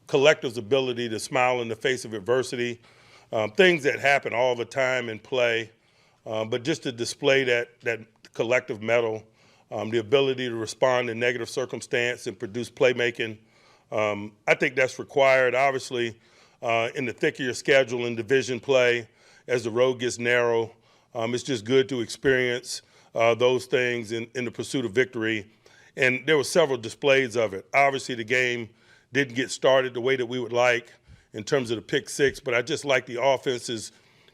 collective's ability to smile in the face of adversity, things that happen all the time in play, but just to display that collective mettle, the ability to respond in negative circumstance and produce playmaking. I think that's required, obviously, in the thick of your schedule in division play as the road gets narrow. It's just good to experience those things in the pursuit of victory. And there were several displays of it. Obviously, the game didn't get started the way that we would like in terms of the pick six, but I just like the offense's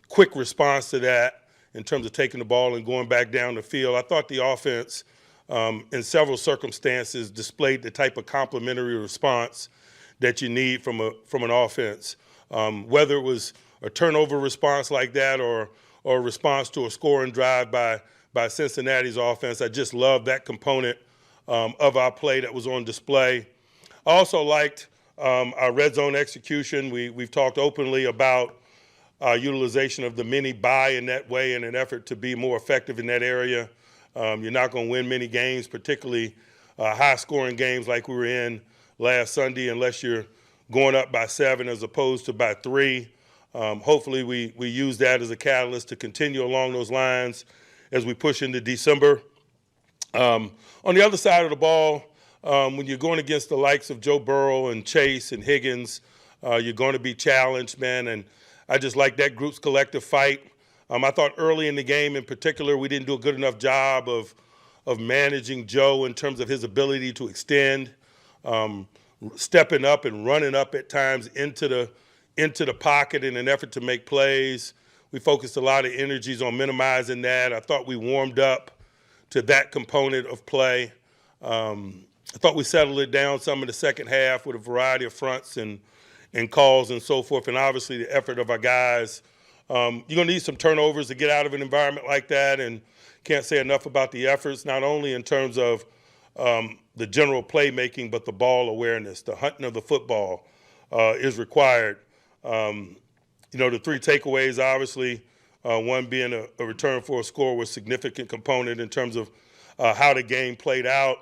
quick response to that in terms of taking the ball and going back down the field. I thought the offense, in several circumstances, displayed the type of complementary response that you need from an offense. Whether it was a turnover response like that or a response to a scoring drive by Cincinnati's offense, I just love that component of our play that was on display. I also liked our red zone execution. We've talked openly about our utilization of the mini bye in that way in an effort to be more effective in that area. You're not going to win many games, particularly high-scoring games like we were in last Sunday, unless you're going up by 7 as opposed to by 3. Hopefully we use that as a catalyst to continue along those lines as we push into December. On the other side of the ball, when you're going against the likes of Joe Burrow and Chase and Higgins, you're going to be challenged, man, and I just like that group's collective fight. I thought early in the game in particular we didn't do a good enough job of managing Joe in terms of his ability to extend, stepping up and running up at times into the pocket in an effort to make plays. We focused a lot of energies on minimizing that. I thought we warmed up to that component of play. I thought we settled it down some in the second half with a variety of fronts and calls and so forth, and obviously the effort of our guys. You're going to need some turnovers to get out of an environment like that, and can't say enough about the efforts, not only in terms of the general playmaking, but the ball awareness. The hunting of the football is required. The 3 takeaways, obviously, one being a return for a score was a significant component in terms of how the game played out.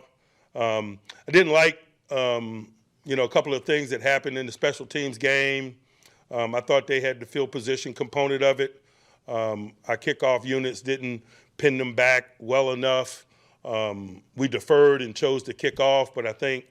I didn't like, a couple of things that happened in the special teams game. I thought they had the field position component of it. Our kickoff units didn't pin them back well enough. We deferred and chose to kick off, but I think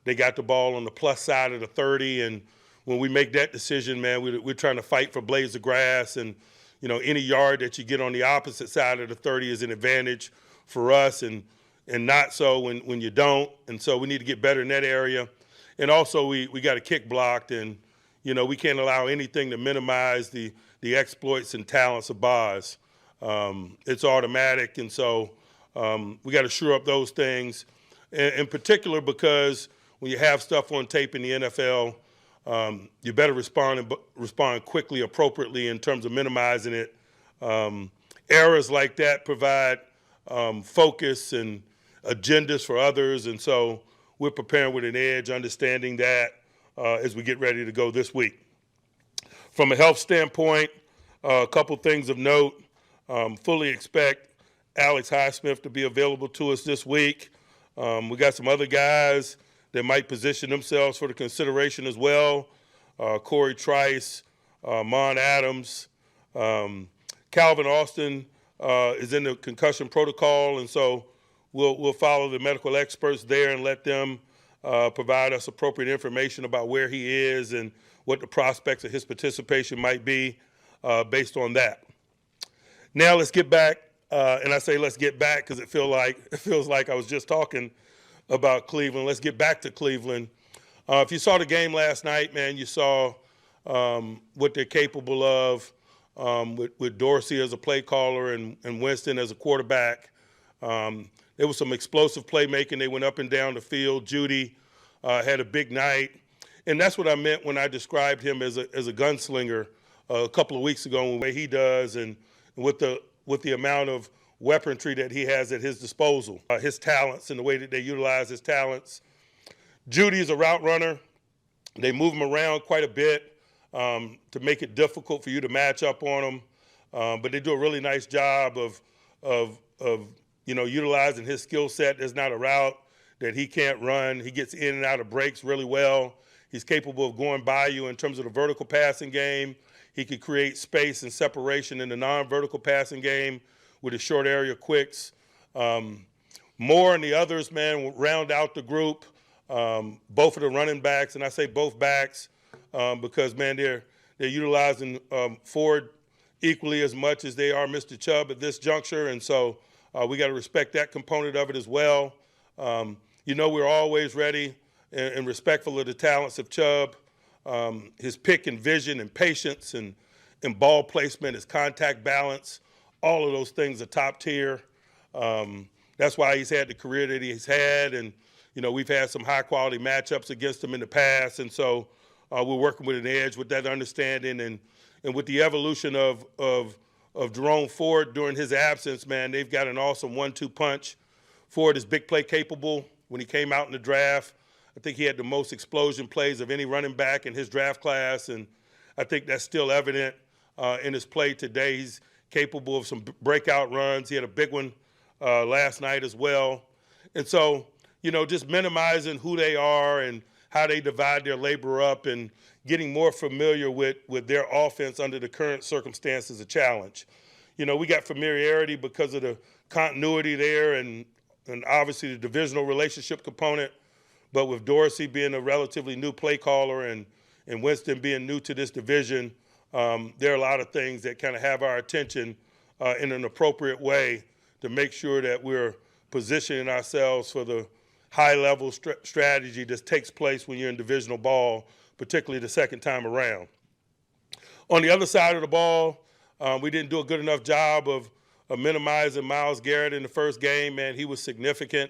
they got the ball on the plus side of the 30. And when we make that decision, man, we're trying to fight for blades of grass. And, any yard that you get on the opposite side of the 30 is an advantage for us and not so when you don't. And so we need to get better in that area. And also we got a kick blocked, and, we can't allow anything to minimize the exploits and talents of Boz. It's automatic, and so we got to shore up those things, in particular because when you have stuff on tape in the NFL, you better respond quickly, appropriately in terms of minimizing it. Errors like that provide focus and agendas for others, and so we're preparing with an edge, understanding that as we get ready to go this week. From a health standpoint, a couple things of note. Fully expect Alex Highsmith to be available to us this week. We got some other guys that might position themselves for the consideration as well. Corey Trice, Mon Adams, Calvin Austin is in the concussion protocol, and so we'll follow the medical experts there and let them provide us appropriate information about where he is and what the prospects of his participation might be based on that. Now let's get back, and I say let's get back because it feels like I was just talking about Cleveland. Let's get back to Cleveland. If you saw the game last night, man, you saw what they're capable of with Dorsey as a play caller and Winston as a quarterback. There was some explosive playmaking. They went up and down the field. Judy had a big night. And that's what I meant when I described him as a gunslinger a couple of weeks ago, the way he does and with the amount of weaponry that he has at his disposal, his talents and the way that they utilize his talents. Judy is a route runner. They move him around quite a bit to make it difficult for you to match up on him. But they do a really nice job of utilizing his skill set. There's not a route that he can't run. He gets in and out of breaks really well. He's capable of going by you in terms of the vertical passing game. He could create space and separation in the non-vertical passing game with his short area quicks. Moore and the others, man, will round out the group. Both of the running backs, and I say both backs because, man, they're utilizing Ford equally as much as they are Mr. Chubb at this juncture, and so we got to respect that component of it as well. We're always ready and respectful of the talents of Chubb. His pick and vision and patience and ball placement, his contact balance, all of those things are top tier. That's why he's had the career that he's had, and we've had some high-quality matchups against him in the past, and so we're working with an edge with that understanding, and with the evolution of Jerome Ford during his absence, man, they've got an awesome 1-2 punch. Ford is big play capable. When he came out in the draft, I think he had the most explosion plays of any running back in his draft class, and I think that's still evident in his play today. He's capable of some breakout runs. He had a big one last night as well. And so, just minimizing who they are and how they divide their labor up and getting more familiar with their offense under the current circumstances is a challenge. We got familiarity because of the continuity there and obviously the divisional relationship component. But with Dorsey being a relatively new play caller and Winston being new to this division, there are a lot of things that kind of have our attention in an appropriate way to make sure that we're positioning ourselves for the high-level strategy that takes place when you're in divisional ball, particularly the second time around. On the other side of the ball, we didn't do a good enough job of minimizing Myles Garrett in the first game. Man, he was significant.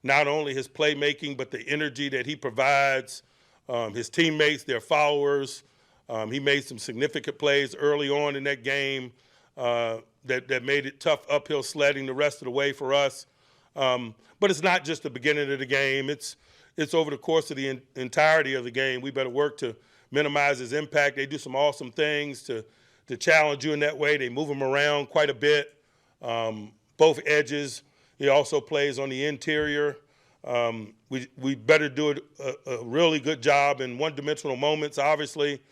Not only his playmaking, but the energy that he provides, his teammates, their followers. He made some significant plays early on in that game that made it tough uphill sledding the rest of the way for us. But it's not just the beginning of the game. It's over the course of the entirety of the game. We better work to minimize his impact. They do some awesome things to challenge you in that way. They move him around quite a bit, both edges. He also plays on the interior. We better do a really good job in one-dimensional moments, obviously.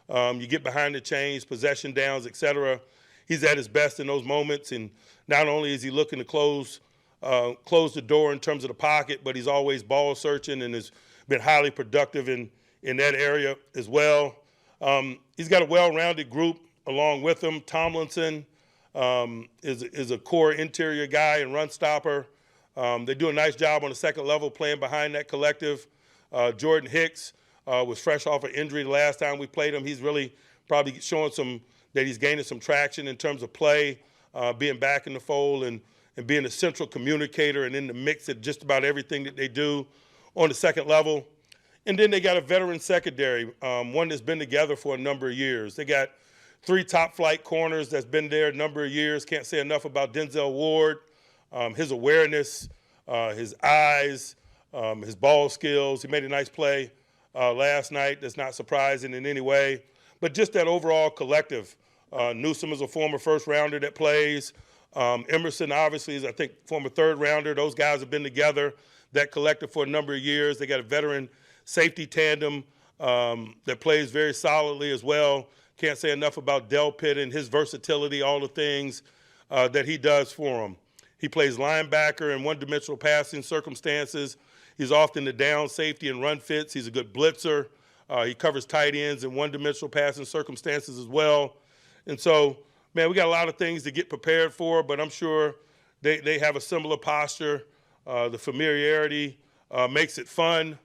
You get behind the chains, possession downs, et cetera. He's at his best in those moments, and not only is he looking to close the door in terms of the pocket, but he's always ball searching and has been highly productive in that area as well. He's got a well-rounded group along with him. Tomlinson is a core interior guy and run stopper. They do a nice job on the second level playing behind that collective. Jordan Hicks was fresh off an injury the last time we played him. He's really probably showing that he's gaining some traction in terms of play, being back in the fold and being a central communicator and in the mix at just about everything that they do on the second level. And then they got a veteran secondary, one that's been together for a number of years. They got 3 top-flight corners that's been there a number of years. Can't say enough about Denzel Ward, his awareness, his eyes, his ball skills. He made a nice play last night. That's not surprising in any way. But just that overall collective. Newsome is a former first-rounder that plays. Emerson, obviously, is, I think, former third-rounder. Those guys have been together, that collective, for a number of years. They got a veteran safety tandem that plays very solidly as well. Can't say enough about Delpit and his versatility, all the things that he does for them. He plays linebacker in one-dimensional passing circumstances. He's often the down safety and run fits. He's a good blitzer. He covers tight ends in one-dimensional passing circumstances as well. And so, man, we got a lot of things to get prepared for, but I'm sure they have a similar posture. The familiarity makes it fun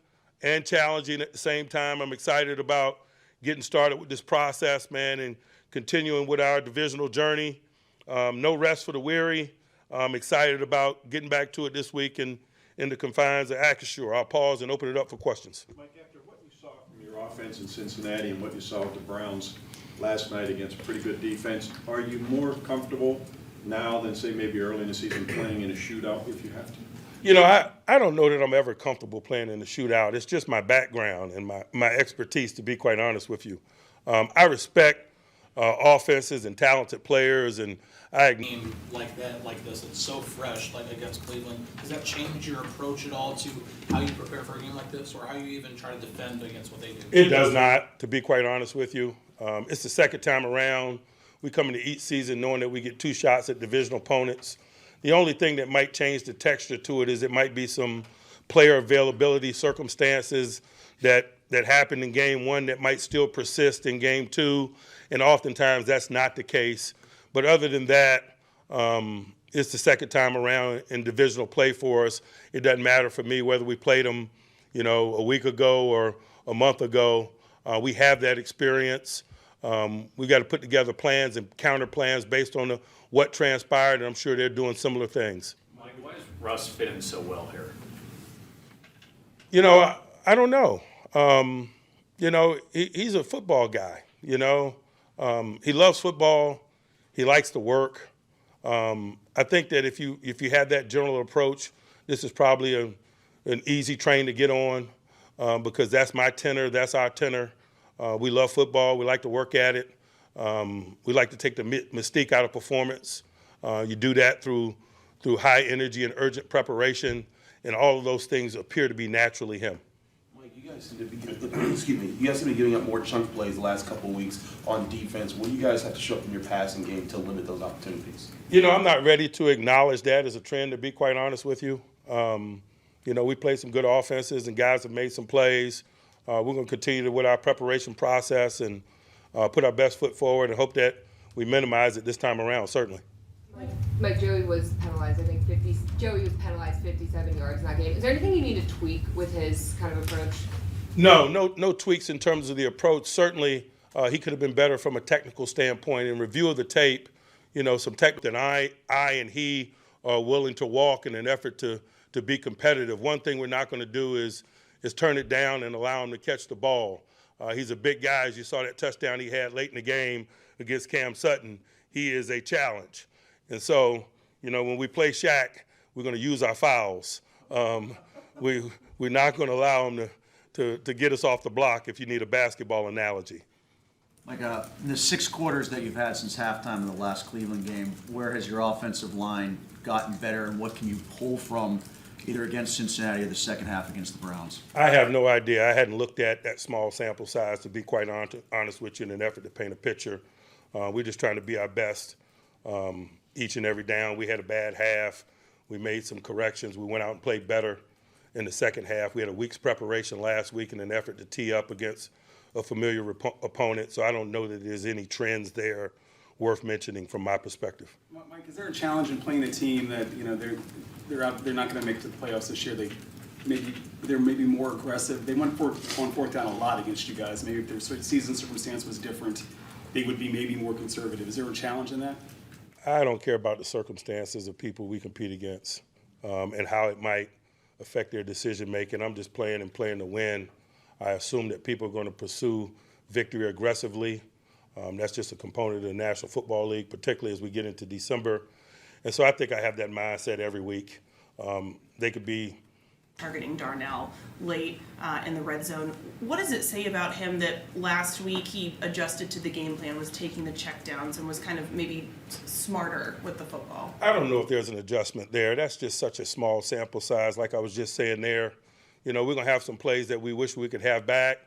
and challenging at the same time. I'm excited about getting started with this process, man, and continuing with our divisional journey. No rest for the weary. I'm excited about getting back to it this week in the confines of Acrisure. I'll pause and open it up for questions. Mike, after what you saw from your offense in Cincinnati and what you saw with the Browns last night against a pretty good defense, are you more comfortable now than, say, maybe early in the season playing in a shootout if you have to? I don't know that I'm ever comfortable playing in a shootout. It's just my background and my expertise, to be quite honest with you. I respect offenses and talented players, and Game like that, like this, it's so fresh, like against Cleveland. Does that change your approach at all to how you prepare for a game like this, or how you even try to defend against what they do? It does not, to be quite honest with you. It's the second time around. We come into each season knowing that we get 2 shots at divisional opponents. The only thing that might change the texture to it is it might be some player availability circumstances that happened in game 1 that might still persist in game 2, and oftentimes that's not the case. But other than that, it's the second time around in divisional play for us. It doesn't matter for me whether we played them, a week ago or a month ago. We have that experience. We got to put together plans and counter plans based on what transpired, and I'm sure they're doing similar things. Mike, why does Russ fit in so well here? I don't know. He's a football guy. He loves football. He likes to work. I think that if you have that general approach, this is probably an easy train to get on because that's my tenor. That's our tenor. We love football. We like to work at it. We like to take the mystique out of performance. You do that through high energy and urgent preparation, and all of those things appear to be naturally him. You guys seem to be you guys seem to be giving up more chunk plays the last couple of weeks on defense. What do you guys have to show up in your passing game to limit those opportunities? I'm not ready to acknowledge that as a trend, to be quite honest with you. We played some good offenses and guys have made some plays. We're going to continue with our preparation process and put our best foot forward and hope that we minimize it this time around, certainly. Mike, Joey was penalized, I think, 57 yards in that game. Is there anything you need to tweak with his kind of approach? No tweaks in terms of the approach. Certainly, he could have been better from a technical standpoint. In review of the tape, some technical that I and he are willing to walk in an effort to be competitive. One thing we're not going to do is turn it down and allow him to catch the ball. He's a big guy. As you saw that touchdown he had late in the game against Cam Sutton, he is a challenge. And so, when we play Shaq, we're going to use our fouls. We're not going to allow him to get us off the block, if you need a basketball analogy. Like in the 6 quarters that you've had since halftime in the last Cleveland game, where has your offensive line gotten better, and what can you pull from either against Cincinnati or the second half against the Browns? I have no idea. I hadn't looked at that small sample size, to be quite honest with you, in an effort to paint a picture. We're just trying to be our best each and every down. We had a bad half. We made some corrections. We went out and played better in the second half. We had a week's preparation last week in an effort to tee up against a familiar opponent. So I don't know that there's any trends there worth mentioning from my perspective. Mike, is there a challenge in playing a team that they're not going to make it to the playoffs this year? They're maybe more aggressive. They went on 4th down a lot against you guys. Maybe if their season circumstance was different, they would be maybe more conservative. Is there a challenge in that? I don't care about the circumstances of people we compete against and how it might affect their decision making. I'm just playing to win. I assume that people are going to pursue victory aggressively. That's just a component of the National Football League, particularly as we get into December. And so I think I have that mindset every week. They could be targeting Darnell late in the red zone. What does it say about him that last week he adjusted to the game plan, was taking the checkdowns, and was kind of maybe smarter with the football? I don't know if there's an adjustment there. That's just such a small sample size. Like I was just saying there, we're going to have some plays that we wish we could have back.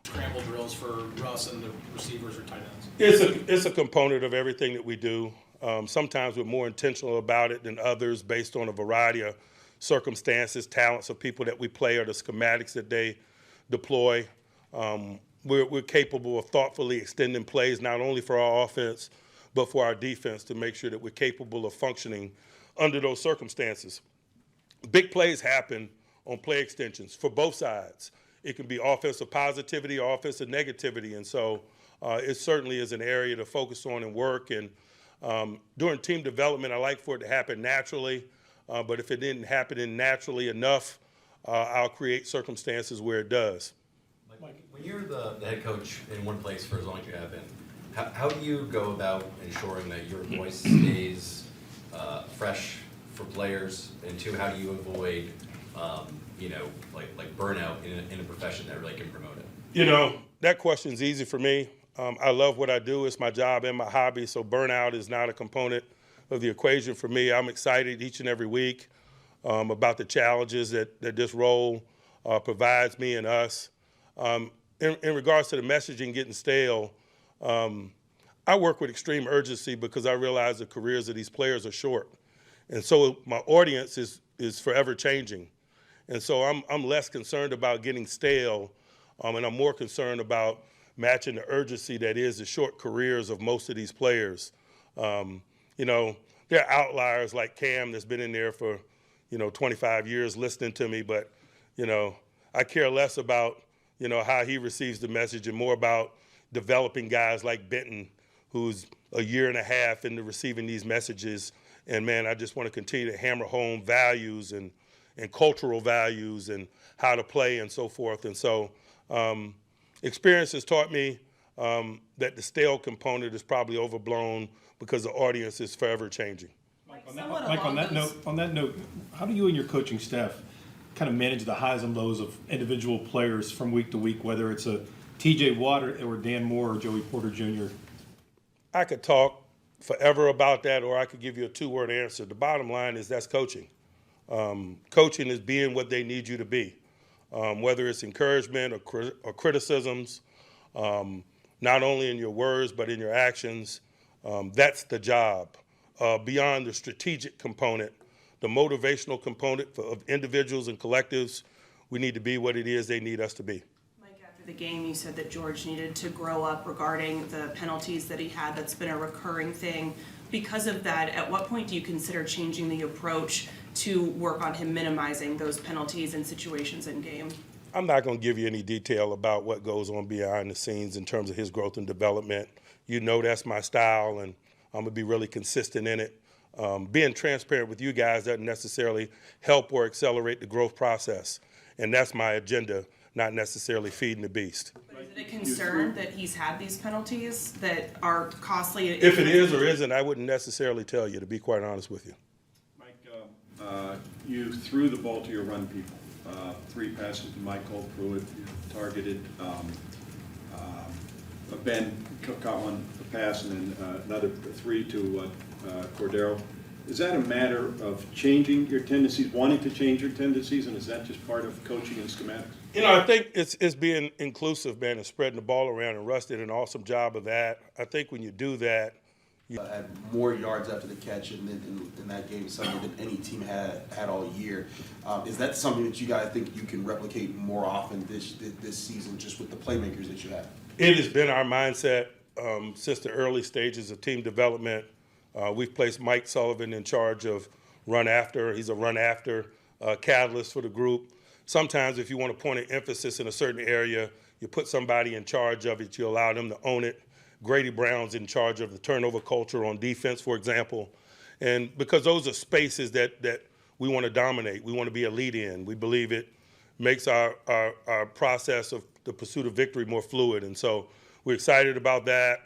Scramble drills for Russ and the receivers or tight ends? It's a component of everything that we do. Sometimes we're more intentional about it than others based on a variety of circumstances, talents of people that we play, or the schematics that they deploy. We're capable of thoughtfully extending plays not only for our offense but for our defense to make sure that we're capable of functioning under those circumstances. Big plays happen on play extensions for both sides. It can be offensive positivity or offensive negativity, and so it certainly is an area to focus on and work. And during team development, I like for it to happen naturally. But if it didn't happen naturally enough, I'll create circumstances where it does. Mike, when you're the head coach in one place for as long as you have been, how do you go about ensuring that your voice stays fresh for players? And 2, how do you avoid, like burnout in a profession that really can promote it? That question's easy for me. I love what I do. It's my job and my hobby, so burnout is not a component of the equation for me. I'm excited each and every week about the challenges that this role provides me and us. In regards to the messaging getting stale, I work with extreme urgency because I realize the careers of these players are short. And so my audience is forever changing. And so I'm less concerned about getting stale, and I'm more concerned about matching the urgency that is the short careers of most of these players. You know, there are outliers like Cam that's been in there for, 25 years listening to me, but, I care less about, how he receives the message and more about developing guys like Benton, who's a year and a half into receiving these messages. And, man, I just want to continue to hammer home values and cultural values and how to play and so forth. And so experience has taught me that the stale component is probably overblown because the audience is forever changing. Mike, on that note, how do you and your coaching staff kind of manage the highs and lows of individual players from week to week, whether it's a TJ Watt or Dan Moore or Joey Porter Jr.? I could talk forever about that, or I could give you a two-word answer. The bottom line is that's coaching. Coaching is being what they need you to be, whether it's encouragement or criticisms, not only in your words but in your actions. That's the job. Beyond the strategic component, the motivational component of individuals and collectives, we need to be what it is they need us to be. Mike, after the game, you said that George needed to grow up regarding the penalties that he had. That's been a recurring thing. Because of that, at what point do you consider changing the approach to work on him minimizing those penalties and situations in game? I'm not going to give you any detail about what goes on behind the scenes in terms of his growth and development. You know that's my style, and I'm going to be really consistent in it. Being transparent with you guys doesn't necessarily help or accelerate the growth process, and that's my agenda, not necessarily feeding the beast. But is it a concern that he's had these penalties that are costly? If it is or isn't, I wouldn't necessarily tell you, to be quite honest with you. Mike, you threw the ball to your run people. 3 passes to Michael Pruitt, you targeted. Ben caught one pass and then another 3 to Cordero. Is that a matter of changing your tendencies, wanting to change your tendencies, and is that just part of coaching and schematics? I think it's being inclusive, man, and spreading the ball around, and Russ did an awesome job of that. I think when you do that, Had more yards after the catch in that game something than any team had all year. Is that something that you guys think you can replicate more often this season, just with the playmakers that you have? It has been our mindset since the early stages of team development. We've placed Mike Sullivan in charge of run after. He's a run after catalyst for the group. Sometimes if you want to point an emphasis in a certain area, you put somebody in charge of it, you allow them to own it. Grady Brown's in charge of the turnover culture on defense, for example. And because those are spaces that we want to dominate, we want to be a lead in. We believe it makes our process of the pursuit of victory more fluid. And so we're excited about that.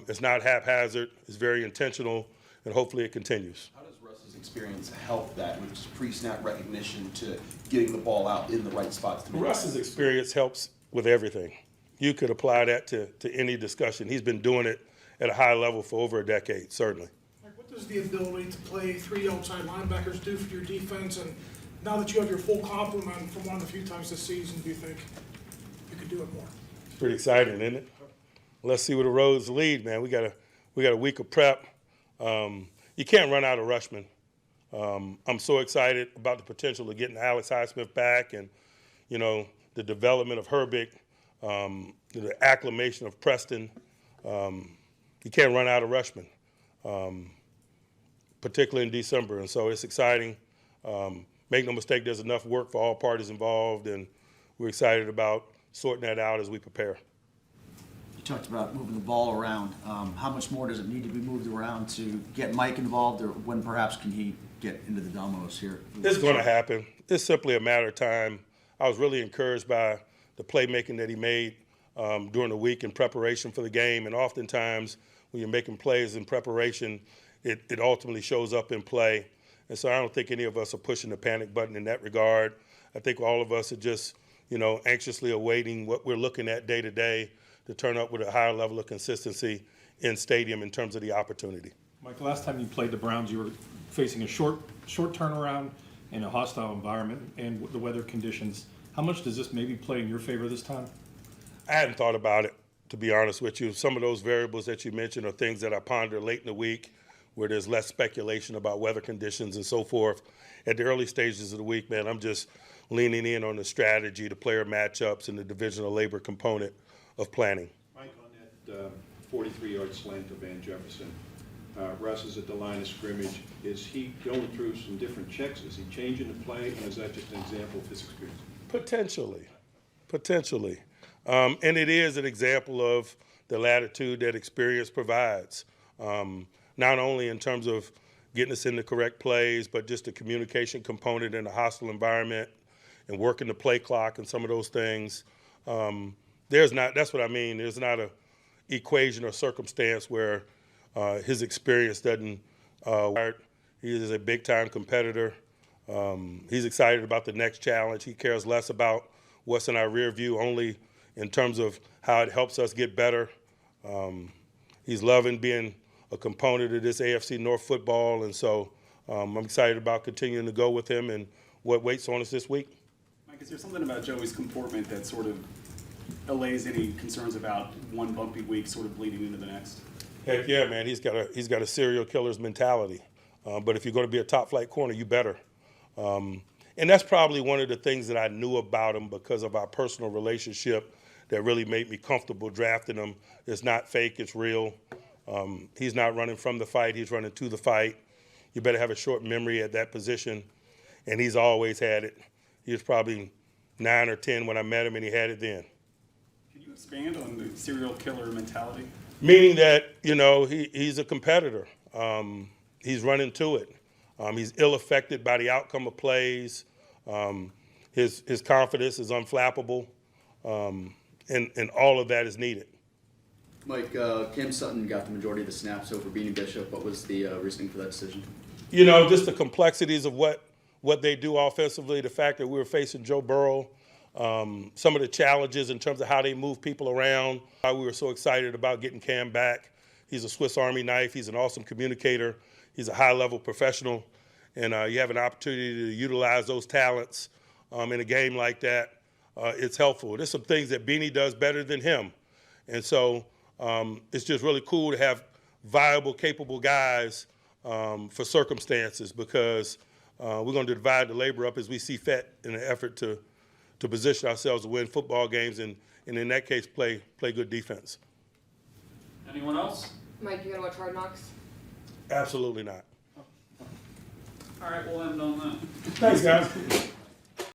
It's not haphazard. It's very intentional, and hopefully it continues. How does Russ's experience help that, with just pre-snap recognition to getting the ball out in the right spots? Russ's experience helps with everything. You could apply that to any discussion. He's been doing it at a high level for over a decade, certainly. What does the ability to play 3 outside linebackers do for your defense? And now that you have your full complement from one of the few times this season, do you think you could do it more? It's pretty exciting, isn't it? Let's see where the roads lead, man. We got a week of prep. You can't run out of rushmen. I'm so excited about the potential of getting Alex Highsmith back, and the development of Herbig. The acclimation of Preston. You can't run out of rushmen, particularly in December. And so it's exciting. Make no mistake, there's enough work for all parties involved, and we're excited about sorting that out as we prepare. You talked about moving the ball around. How much more does it need to be moved around to get Mike involved, or when perhaps can he get into the dominoes here? It's going to happen. It's simply a matter of time. I was really encouraged by the playmaking that he made during the week in preparation for the game. And oftentimes, when you're making plays in preparation, it ultimately shows up in play. And so I don't think any of us are pushing the panic button in that regard. I think all of us are just, anxiously awaiting what we're looking at day to day to turn up with a higher level of consistency in stadium in terms of the opportunity. Mike, last time you played the Browns, you were facing a short turnaround in a hostile environment and the weather conditions. How much does this maybe play in your favor this time? I hadn't thought about it, to be honest with you. Some of those variables that you mentioned are things that I ponder late in the week where there's less speculation about weather conditions and so forth. At the early stages of the week, man, I'm just leaning in on the strategy, the player matchups, and the divisional labor component of planning. Mike, on that 43-yard slant to Van Jefferson, Russ is at the line of scrimmage. Is he going through some different checks? Is he changing the play, or is that just an example of his experience? Potentially. And it is an example of the latitude that experience provides, not only in terms of getting us in the correct plays, but just the communication component in a hostile environment and working the play clock and some of those things. That's what I mean. There's not a equation or circumstance where his experience doesn't work. He is a big-time competitor. He's excited about the next challenge. He cares less about what's in our rear view, only in terms of how it helps us get better. He's loving being a component of this AFC North football, and so I'm excited about continuing to go with him and what waits on us this week. Mike, is there something about Joey's comportment that sort of allays any concerns about one bumpy week sort of bleeding into the next? Heck yeah, man. He's got a serial killer's mentality. But if you're going to be a top-flight corner, you better. And that's probably one of the things that I knew about him because of our personal relationship that really made me comfortable drafting him. It's not fake, it's real. He's not running from the fight, he's running to the fight. You better have a short memory at that position, and he's always had it. He was probably 9 or 10 when I met him, and he had it then. Can you expand on the serial killer mentality? Meaning that, he's a competitor. He's running to it. He's ill-affected by the outcome of plays. His confidence is unflappable, and all of that is needed. Mike, Cam Sutton got the majority of the snaps over Beanie Bishop. What was the reasoning for that decision? Just the complexities of what they do offensively, the fact that we were facing Joe Burrow, some of the challenges in terms of how they move people around. Why we were so excited about getting Cam back. He's a Swiss Army knife. He's an awesome communicator. He's a high-level professional, and you have an opportunity to utilize those talents in a game like that. It's helpful. There's some things that Beanie does better than him, and so it's just really cool to have viable, capable guys for circumstances because we're going to divide the labor up as we see fit in an effort to position ourselves to win football games and in that case, play good defense. Anyone else? Mike, you gonna watch Hard Knocks? Absolutely not. All right, we'll end on that. Thanks, guys.